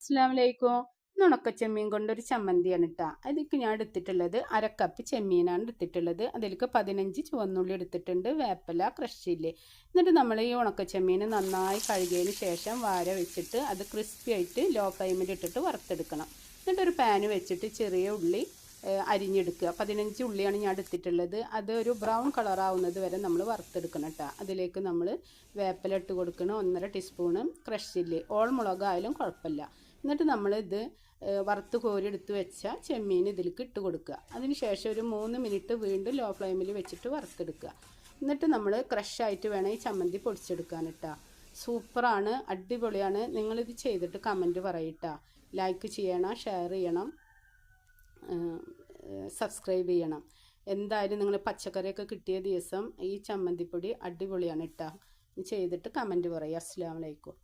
അസ്സലാമലൈക്കും. നുണക്കച്ചെമ്മീൻ കൊണ്ടൊരു ചമ്മന്തിയാണ് കേട്ടോ. അതിലേക്ക് ഞാൻ എടുത്തിട്ടുള്ളത് 1/2 കപ്പ് ചെമ്മീനാണ് എടുത്തിട്ടുള്ളത്. അതിലേക്ക് 15 ചുവന്നുള്ളി എടുത്തിട്ടുണ്ട്, വേപ്പില, ക്രഷില്ലേ. എന്നിട്ട് നമ്മൾ ഈ ഉണക്കച്ചെമ്മീൻ നന്നായി കഴുകിയതിന് ശേഷം വാര വെച്ചിട്ട് അത് ക്രിസ്പി ആയിട്ട് ലോ ഫ്ലെയിമിൽ ഇട്ടിട്ട് വറുത്തെടുക്കണം. എന്നിട്ടൊരു പാന് വെച്ചിട്ട് ചെറിയ ഉള്ളി അരിഞ്ഞെടുക്കുക. 15 ഉള്ളിയാണ് ഞാൻ എടുത്തിട്ടുള്ളത്. അത് ഒരു ബ്രൗൺ കളറാവുന്നത് വരെ നമ്മൾ വറുത്തെടുക്കണം കേട്ടോ. അതിലേക്ക് നമ്മൾ വേപ്പില ഇട്ട് കൊടുക്കണം, 1.5 ടീസ്പൂണ് ക്രഷില്ലേ. ഓൾ മുളകായാലും കുഴപ്പമില്ല. എന്നിട്ട് നമ്മളിത് വറുത്ത് കോരി എടുത്ത് വെച്ച ചെമ്മീൻ ഇതിലേക്ക് ഇട്ട് കൊടുക്കുക. അതിന് ശേഷം ഒരു 3 മിനിറ്റ് വീണ്ടും ലോ ഫ്ലെയിമിൽ വെച്ചിട്ട് വറുത്തെടുക്കുക. എന്നിട്ട് നമ്മൾ ക്രഷായിട്ട് വേണം ഈ ചമ്മന്തി പൊടിച്ചെടുക്കാൻ കേട്ടോ. സൂപ്പറാണ്, അടിപൊളിയാണ്. നിങ്ങളിത് ചെയ്തിട്ട് കമൻറ്റ് പറയട്ടോ. ലൈക്ക് ചെയ്യണം, ഷെയർ ചെയ്യണം, സബ്സ്ക്രൈബ് ചെയ്യണം. എന്തായാലും നിങ്ങൾ പച്ചക്കറിയൊക്കെ കിട്ടിയ ദിവസം ഈ ചമ്മന്തിപ്പൊടി അടിപൊളിയാണ് കേട്ടോ. ചെയ്തിട്ട് കമൻറ്റ് പറയുക. അസ്സലാമു അലൈക്കും.